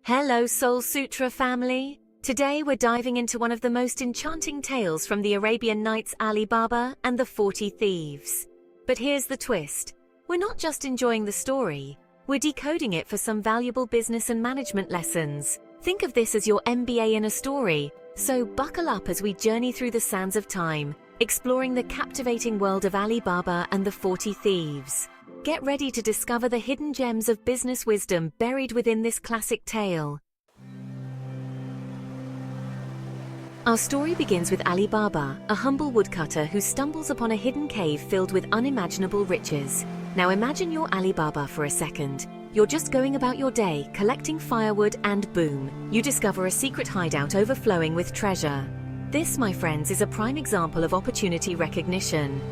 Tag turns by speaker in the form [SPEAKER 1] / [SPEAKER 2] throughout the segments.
[SPEAKER 1] Hello, SoulSutra family! Today we're diving into one of the most enchanting tales from the Arabian Nights, Ali Baba and the 40 Thieves. But here's the twist. We're not just enjoying the story, we're decoding it for some valuable business and management lessons. Think of this as your MBA in a story, so buckle up as we journey through the sands of time, exploring the captivating world of Ali Baba and the 40 Thieves. Get ready to discover the hidden gems of business wisdom buried within this classic tale. Our story begins with Ali Baba, a humble woodcutter who stumbles upon a hidden cave filled with unimaginable riches. Now imagine you're Ali Baba for a second. You're just going about your day, collecting firewood, and boom, you discover a secret hideout overflowing with treasure. This, my friends, is a prime example of opportunity recognition.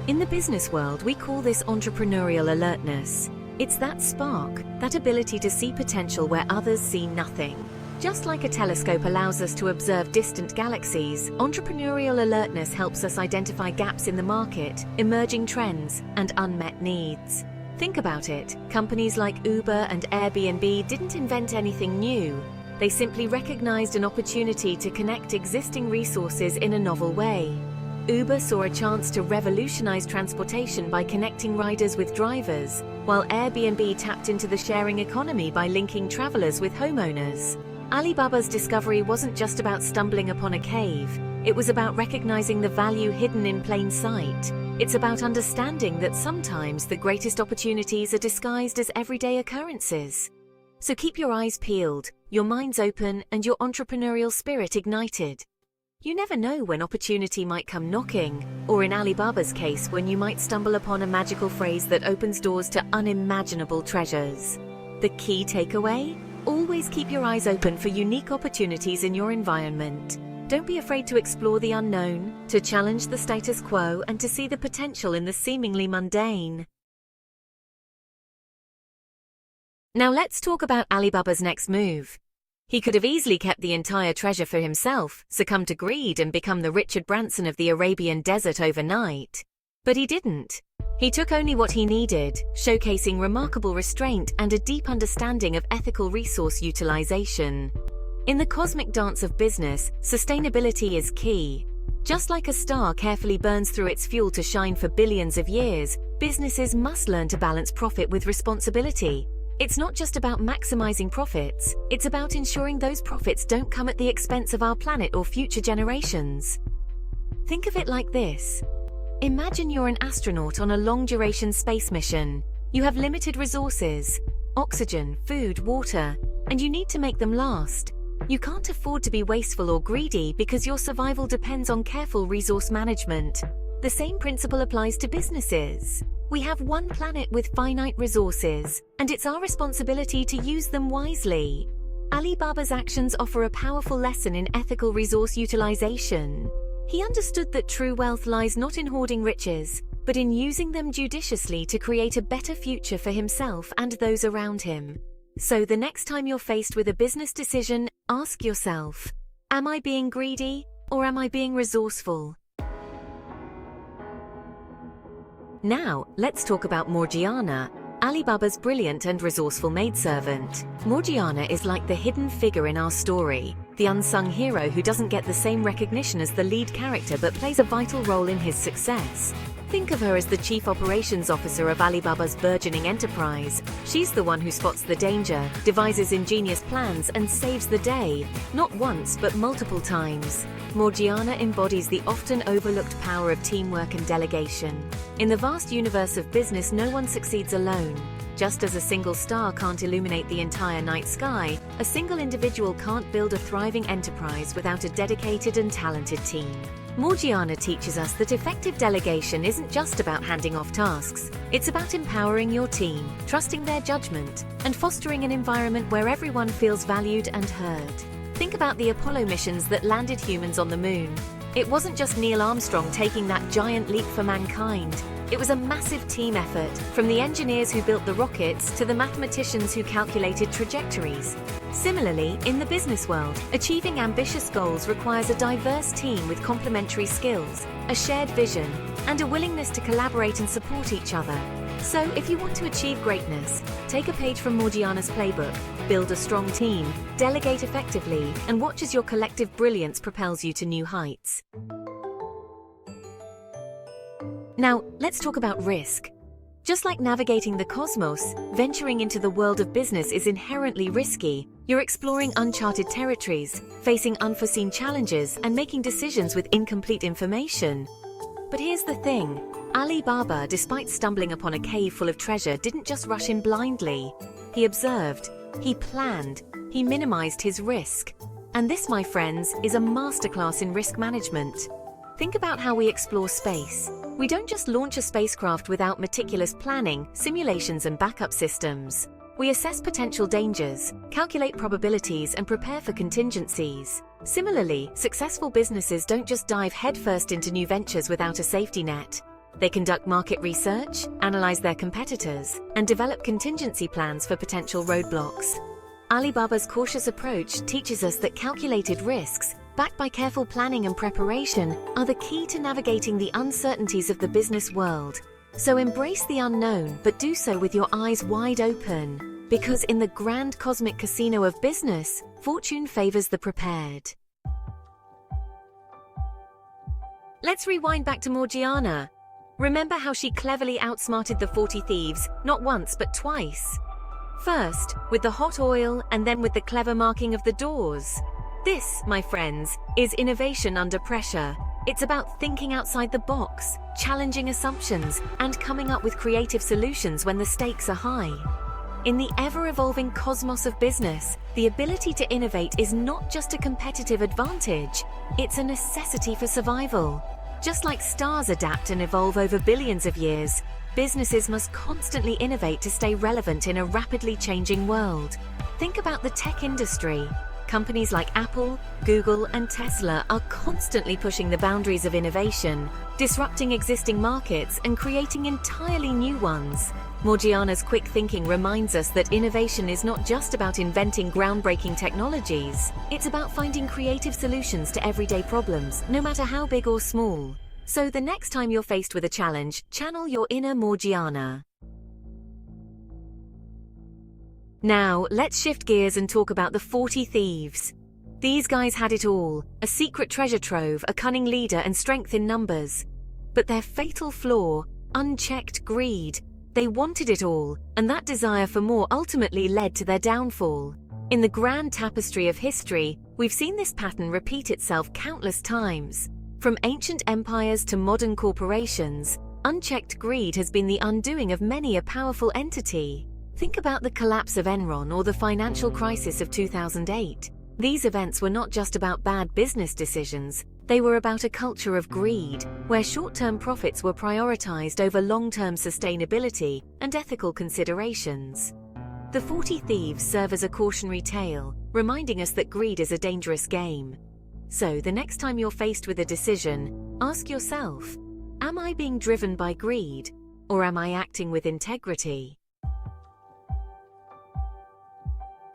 [SPEAKER 1] In the business world, we call this entrepreneurial alertness. It's that spark, that ability to see potential where others see nothing. Just like a telescope allows us to observe distant galaxies, entrepreneurial alertness helps us identify gaps in the market, emerging trends, and unmet needs. Think about it. Companies like Uber and Airbnb didn't invent anything new. They simply recognized an opportunity to connect existing resources in a novel way. Uber saw a chance to revolutionize transportation by connecting riders with drivers, while Airbnb tapped into the sharing economy by linking travelers with homeowners. Alibaba's discovery wasn't just about stumbling upon a cave, it was about recognizing the value hidden in plain sight. It's about understanding that sometimes the greatest opportunities are disguised as everyday occurrences. So keep your eyes peeled, your minds open, and your entrepreneurial spirit ignited. You never know when opportunity might come knocking, or in Ali Baba's case, when you might stumble upon a magical phrase that opens doors to unimaginable treasures. The key takeaway? Always keep your eyes open for unique opportunities in your environment. Don't be afraid to explore the unknown, to challenge the status quo, and to see the potential in the seemingly mundane. Now let's talk about Ali Baba's next move. He could have easily kept the entire treasure for himself, succumbed to greed, and become the Richard Branson of the Arabian desert overnight. But he didn't. He took only what he needed, showcasing remarkable restraint and a deep understanding of ethical resource utilization. In the cosmic dance of business, sustainability is key. Just like a star carefully burns through its fuel to shine for billions of years, businesses must learn to balance profit with responsibility. It's not just about maximizing profits, it's about ensuring those profits don't come at the expense of our planet or future generations. Think of it like this. Imagine you're an astronaut on a long-duration space mission. You have limited resources, oxygen, food, water, and you need to make them last. You can't afford to be wasteful or greedy because your survival depends on careful resource management. The same principle applies to businesses. We have one planet with finite resources, and it's our responsibility to use them wisely. Ali Baba's actions offer a powerful lesson in ethical resource utilization. He understood that true wealth lies not in hoarding riches, but in using them judiciously to create a better future for himself and those around him. So the next time you're faced with a business decision, ask yourself, am I being greedy or am I being resourceful? Now, let's talk about Morgiana, Ali Baba's brilliant and resourceful maidservant. Morgiana is like the hidden figure in our story, the unsung hero who doesn't get the same recognition as the lead character but plays a vital role in his success. Think of her as the chief operations officer of Ali Baba's burgeoning enterprise. She's the one who spots the danger, devises ingenious plans, and saves the day, not once but multiple times. Morgiana embodies the often overlooked power of teamwork and delegation. In the vast universe of business, no one succeeds alone. Just as a single star can't illuminate the entire night sky, a single individual can't build a thriving enterprise without a dedicated and talented team. Morgiana teaches us that effective delegation isn't just about handing off tasks. It's about empowering your team, trusting their judgment, and fostering an environment where everyone feels valued and heard. Think about the Apollo missions that landed humans on the moon. It wasn't just Neil Armstrong taking that giant leap for mankind. It was a massive team effort, from the engineers who built the rockets to the mathematicians who calculated trajectories. Similarly, in the business world, achieving ambitious goals requires a diverse team with complementary skills, a shared vision, and a willingness to collaborate and support each other. So, if you want to achieve greatness, take a page from Morgiana's playbook, build a strong team, delegate effectively, and watch as your collective brilliance propels you to new heights. Now, let's talk about risk. Just like navigating the cosmos, venturing into the world of business is inherently risky. You're exploring uncharted territories, facing unforeseen challenges, and making decisions with incomplete information. But here's the thing. Ali Baba, despite stumbling upon a cave full of treasure, didn't just rush in blindly. He observed, he planned, he minimized his risk. And this, my friends, is a masterclass in risk management. Think about how we explore space. We don't just launch a spacecraft without meticulous planning, simulations, and backup systems. We assess potential dangers, calculate probabilities, and prepare for contingencies. Similarly, successful businesses don't just dive headfirst into new ventures without a safety net. They conduct market research, analyze their competitors, and develop contingency plans for potential roadblocks. Alibaba's cautious approach teaches us that calculated risks, backed by careful planning and preparation, are the key to navigating the uncertainties of the business world. So embrace the unknown, but do so with your eyes wide open. Because in the grand cosmic casino of business, fortune favors the prepared. Let's rewind back to Morgiana. Remember how she cleverly outsmarted the 40 Thieves, not once but twice. First, with the hot oil, and then with the clever marking of the doors. This, my friends, is innovation under pressure. It's about thinking outside the box, challenging assumptions, and coming up with creative solutions when the stakes are high. In the ever-evolving cosmos of business, the ability to innovate is not just a competitive advantage, it's a necessity for survival. Just like stars adapt and evolve over billions of years, businesses must constantly innovate to stay relevant in a rapidly changing world. Think about the tech industry. Companies like Apple, Google, and Tesla are constantly pushing the boundaries of innovation, disrupting existing markets and creating entirely new ones. Morgiana's quick thinking reminds us that innovation is not just about inventing groundbreaking technologies. It's about finding creative solutions to everyday problems, no matter how big or small. So the next time you're faced with a challenge, channel your inner Morgiana. Now, let's shift gears and talk about the 40 Thieves. These guys had it all: a secret treasure trove, a cunning leader, and strength in numbers. But their fatal flaw, unchecked greed. They wanted it all, and that desire for more ultimately led to their downfall. In the grand tapestry of history, we've seen this pattern repeat itself countless times. From ancient empires to modern corporations, unchecked greed has been the undoing of many a powerful entity. Think about the collapse of Enron or the financial crisis of 2008. These events were not just about bad business decisions, they were about a culture of greed, where short-term profits were prioritized over long-term sustainability and ethical considerations. The 40 Thieves serve as a cautionary tale, reminding us that greed is a dangerous game. So, the next time you're faced with a decision, ask yourself, am I being driven by greed, or am I acting with integrity?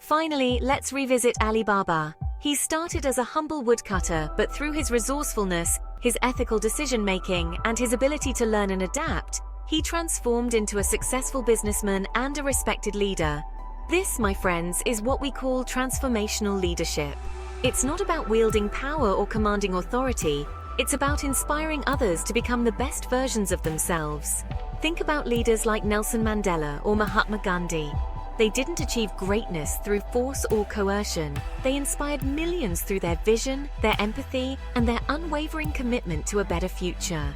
[SPEAKER 1] Finally, let's revisit Ali Baba. He started as a humble woodcutter, but through his resourcefulness, his ethical decision-making, and his ability to learn and adapt, he transformed into a successful businessman and a respected leader. This, my friends, is what we call transformational leadership. It's not about wielding power or commanding authority. It's about inspiring others to become the best versions of themselves. Think about leaders like Nelson Mandela or Mahatma Gandhi. They didn't achieve greatness through force or coercion. They inspired millions through their vision, their empathy, and their unwavering commitment to a better future.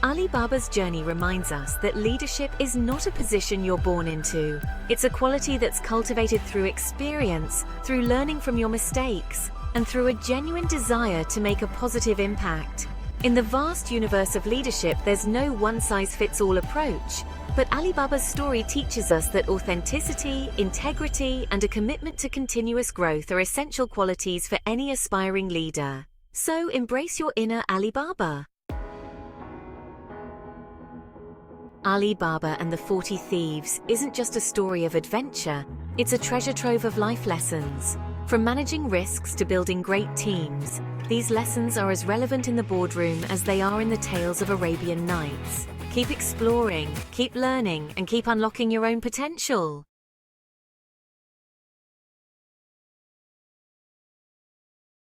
[SPEAKER 1] Ali Baba's journey reminds us that leadership is not a position you're born into. It's a quality that's cultivated through experience, through learning from your mistakes, and through a genuine desire to make a positive impact. In the vast universe of leadership, there's no one-size-fits-all approach. But Ali Baba's story teaches us that authenticity, integrity, and a commitment to continuous growth are essential qualities for any aspiring leader. So embrace your inner Ali Baba. Ali Baba and the 40 Thieves isn't just a story of adventure, it's a treasure trove of life lessons. From managing risks to building great teams, These lessons are as relevant in the boardroom as they are in the tales of Arabian Nights. Keep exploring, keep learning, and keep unlocking your own potential.